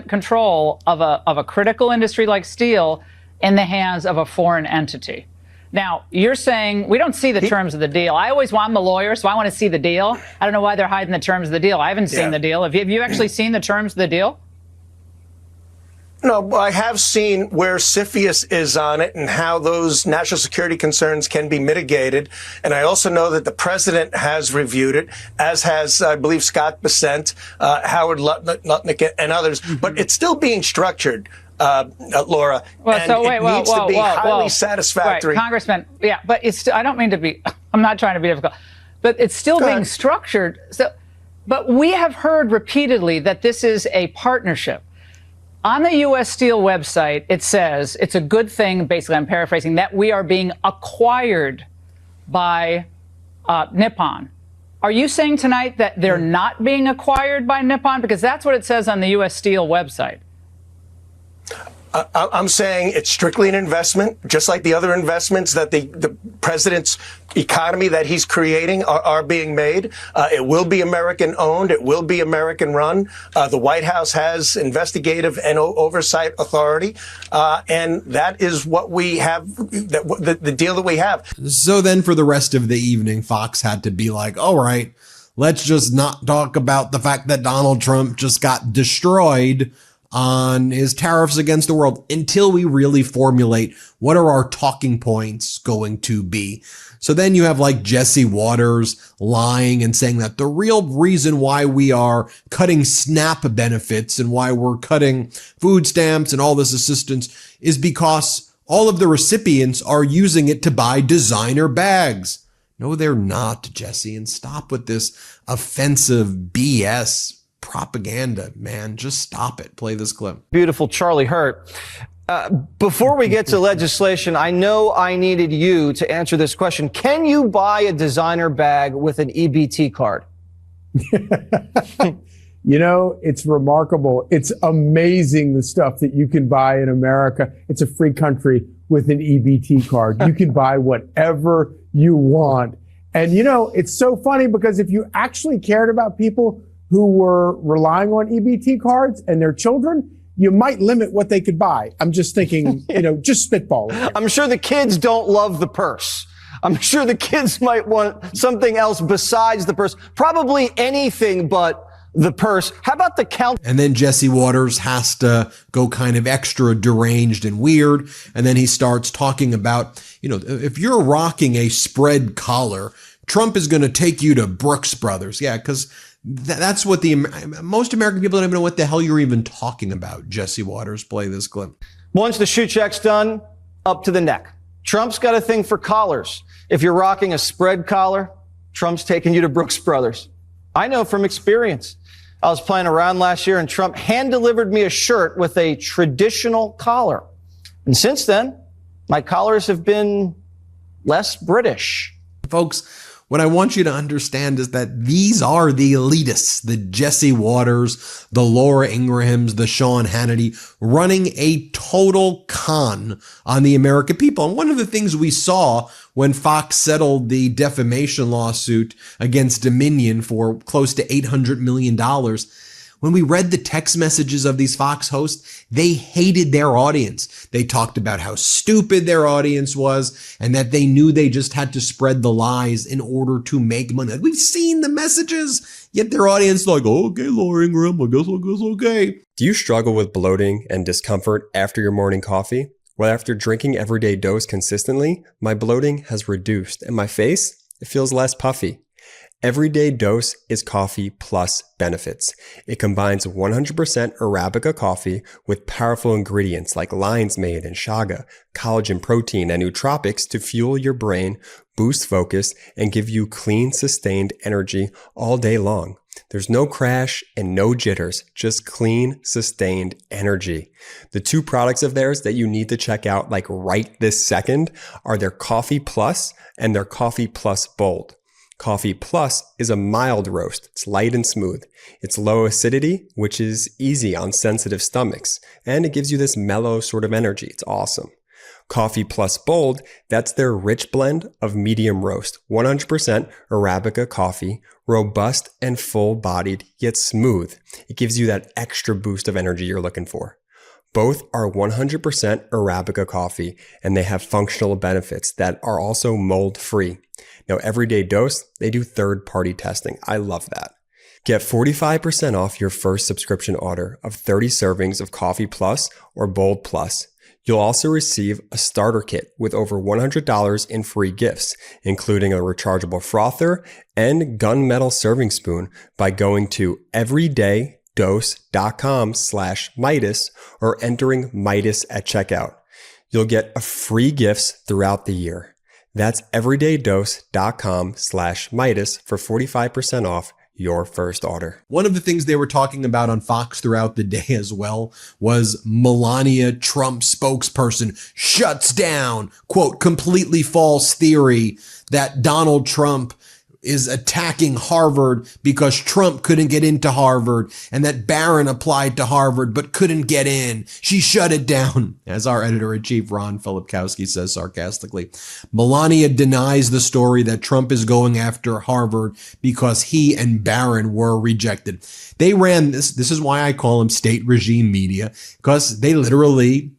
control of a critical industry like steel in the hands of a foreign entity. Now, you're saying we don't see the terms of the deal. I'm a lawyer, so I want to see the deal. I don't know why they're hiding the terms of the deal. I haven't seen the deal. Have you actually seen the terms of the deal? No, I have seen where CFIUS is on it and how those national security concerns can be mitigated. And I also know that the president has reviewed it, as has, I believe, Scott Bessent, Howard Lutnick, and others. But it's still being structured, Laura. Well, and so it needs to be highly satisfactory. Right, Congressman, yeah, but it's. I don't mean to be. I'm not trying to be difficult, but it's still being structured. So, but we have heard repeatedly that this is a partnership. On the U.S. Steel website, it says it's a good thing, basically, I'm paraphrasing, that we are being acquired by Nippon. Are you saying tonight that they're not being acquired by Nippon? Because that's what it says on the U.S. Steel website. I'm saying it's strictly an investment, just like the other investments that the president's economy that he's creating are being made. It will be American owned. It will be American run. The White House has investigative and oversight authority. And that is what we have, the deal that we have. So then for the rest of the evening, Fox had to be like, all right, let's just not talk about the fact that Donald Trump just got destroyed on his tariffs against the world until we really formulate what are our talking points going to be. So then you have like Jesse Waters lying and saying that the real reason why we are cutting SNAP benefits and why we're cutting food stamps and all this assistance is because all of the recipients are using it to buy designer bags. No, they're not, Jesse, and stop with this offensive BS propaganda, man. Just stop it. Play this clip. Beautiful Charlie Hurt. Before we get to legislation, I know I needed you to answer this question. Can you buy a designer bag with an EBT card? You know, it's remarkable. It's amazing the stuff that you can buy in America. It's a free country with an EBT card. You can buy whatever you want. And, you know, it's so funny because if you actually cared about people who were relying on EBT cards and their children, you might limit what they could buy. I'm just thinking, you know, just spitballing. I'm sure the kids don't love the purse. I'm sure the kids might want something else besides the purse. Probably anything but the purse. How about the count? And then Jesse Waters has to go kind of extra deranged and weird. And then he starts talking about, you know, if you're rocking a spread collar, Trump is going to take you to Brooks Brothers. Yeah, because that's what most American people don't even know what the hell you're even talking about. Jesse Waters, play this clip. Once the shoe check's done, up to the neck. Trump's got a thing for collars. If you're rocking a spread collar, Trump's taking you to Brooks Brothers. I know from experience. I was playing around last year and Trump hand delivered me a shirt with a traditional collar. And since then, my collars have been less British. Folks, what I want you to understand is that these are the elitists, the Jesse Waters, the Laura Ingrahams, the Sean Hannity, running a total con on the American people. And one of the things we saw when Fox settled the defamation lawsuit against Dominion for close to $800 million, when we read the text messages of these Fox hosts, they hated their audience. They talked about how stupid their audience was and that they knew they just had to spread the lies in order to make money. We've seen the messages, yet their audience is like, oh, okay, Laura Ingraham, I guess okay. Do you struggle with bloating and discomfort after your morning coffee? Well, after drinking Everyday Dose consistently, my bloating has reduced and my face, it feels less puffy. Everyday Dose is coffee plus benefits. It combines 100% Arabica coffee with powerful ingredients like lion's mane and chaga, collagen protein, and nootropics to fuel your brain, boost focus, and give you clean, sustained energy all day long. There's no crash and no jitters, just clean, sustained energy. The two products of theirs that you need to check out like right this second are their Coffee Plus and their Coffee Plus Bold. Coffee Plus is a mild roast. It's light and smooth. It's low acidity, which is easy on sensitive stomachs, and it gives you this mellow sort of energy. It's awesome. Coffee Plus Bold, that's their rich blend of medium roast, 100% Arabica coffee, robust and full-bodied, yet smooth. It gives you that extra boost of energy you're looking for. Both are 100% Arabica coffee, and they have functional benefits that are also mold-free. Now, Everyday Dose, they do third-party testing. I love that. Get 45% off your first subscription order of 30 servings of Coffee Plus or Bold Plus. You'll also receive a starter kit with over $100 in free gifts, including a rechargeable frother and gunmetal serving spoon by going to everydaydose.com/Midas or entering Midas at checkout. You'll get free gifts throughout the year. That's everydaydose.com/Midas for 45% off your first order. One of the things they were talking about on Fox throughout the day as well was Melania Trump spokesperson shuts down, quote, completely false theory that Donald Trump is attacking Harvard because Trump couldn't get into Harvard and that Barron applied to Harvard but couldn't get in. She shut it down, as our editor-in-chief Ron Filipkowski says sarcastically. Melania denies the story that Trump is going after Harvard because he and Barron were rejected. They ran this. This is why I call them state regime media, because they literally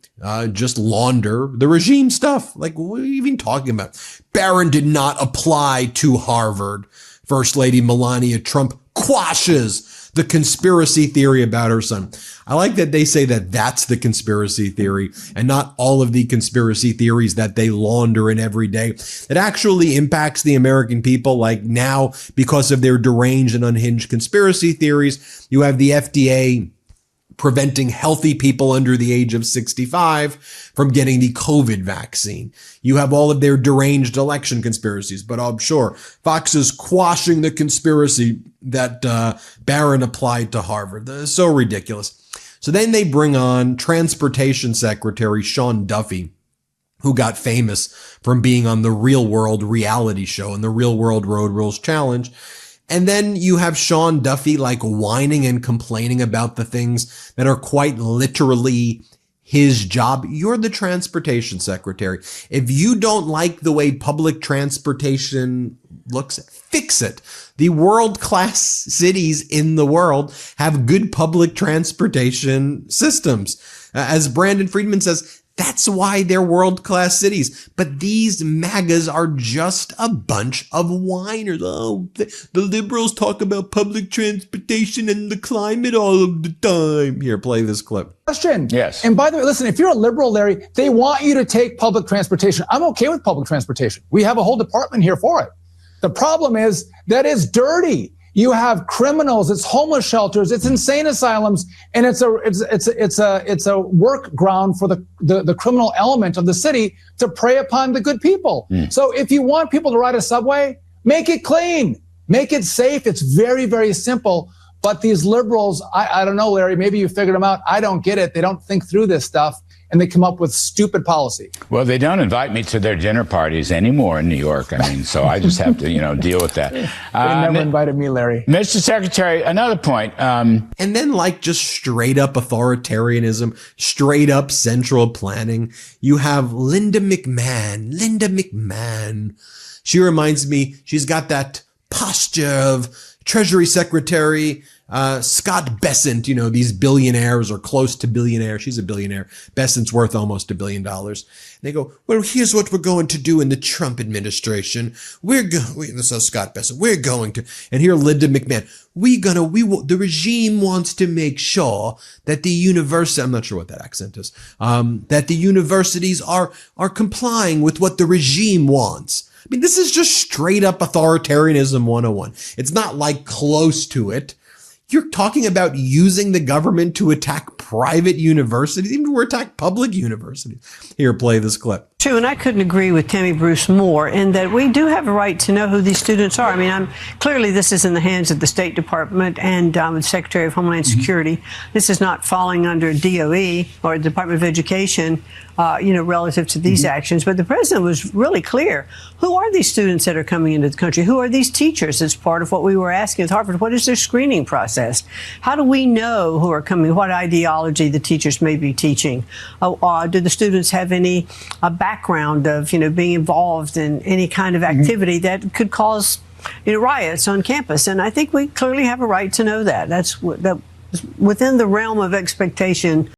just launder the regime stuff. Like, what are you even talking about? Barron did not apply to Harvard. First Lady Melania Trump quashes the conspiracy theory about her son. I like that they say that that's the conspiracy theory and not all of the conspiracy theories that they launder in every day. It actually impacts the American people. Like now, because of their deranged and unhinged conspiracy theories, you have the FDA preventing healthy people under the age of 65 from getting the COVID vaccine. You have all of their deranged election conspiracies, but I'm sure Fox is quashing the conspiracy that Barron applied to Harvard. That is so ridiculous. So then they bring on Transportation Secretary Sean Duffy, who got famous from being on the Real World reality show and the Real World Road Rules Challenge. And then you have Sean Duffy like whining and complaining about the things that are quite literally his job. You're the transportation secretary. If you don't like the way public transportation looks, fix it. The world-class cities in the world have good public transportation systems. As Brandon Friedman says, that's why they're world-class cities. But these MAGAs are just a bunch of whiners. Oh, the liberals talk about public transportation and the climate all of the time. Here, play this clip. Question. Yes. And by the way, listen, if you're a liberal, Larry, they want you to take public transportation. I'm okay with public transportation. We have a whole department here for it. The problem is that it's dirty. You have criminals, it's homeless shelters, it's insane asylums, and it's a work ground for the criminal element of the city to prey upon the good people. So if you want people to ride a subway, make it clean, make it safe. It's very, very simple. But these liberals, I don't know, Larry, maybe you figured them out. I don't get it. They don't think through this stuff, and they come up with stupid policy. Well, they don't invite me to their dinner parties anymore in New York. I mean, so I just have to, deal with that. They never invited me, Larry. Mr. Secretary, another point. And then like just straight up authoritarianism, straight up central planning. You have Linda McMahon. She reminds me, she's got that posture of Treasury Secretary Scott Bessent, these billionaires or close to billionaire. She's a billionaire. Bessent's worth almost $1 billion. And they go, well, here's what we're going to do in the Trump administration. This is Scott Bessent. We're going to, and here Linda McMahon, the regime wants to make sure that the university, I'm not sure what that accent is, that the universities are complying with what the regime wants. I mean, this is just straight up authoritarianism 101. It's not like close to it. You're talking about using the government to attack private universities, even to attack public universities. Here, play this clip. true, and I couldn't agree with Tammy Bruce more in that we do have a right to know who these students are. I mean, clearly this is in the hands of the State Department and the Secretary of Homeland Security. This is not falling under DOE or the Department of Education, relative to these actions. But the president was really clear. Who are these students that are coming into the country? Who are these teachers? It's part of what we were asking at Harvard. What is their screening process? How do we know who are coming? What ideology the teachers may be teaching? Do the students have any background of, being involved in any kind of activity that could cause, riots on campus? And I think we clearly have a right to know that. That's within the realm of expectation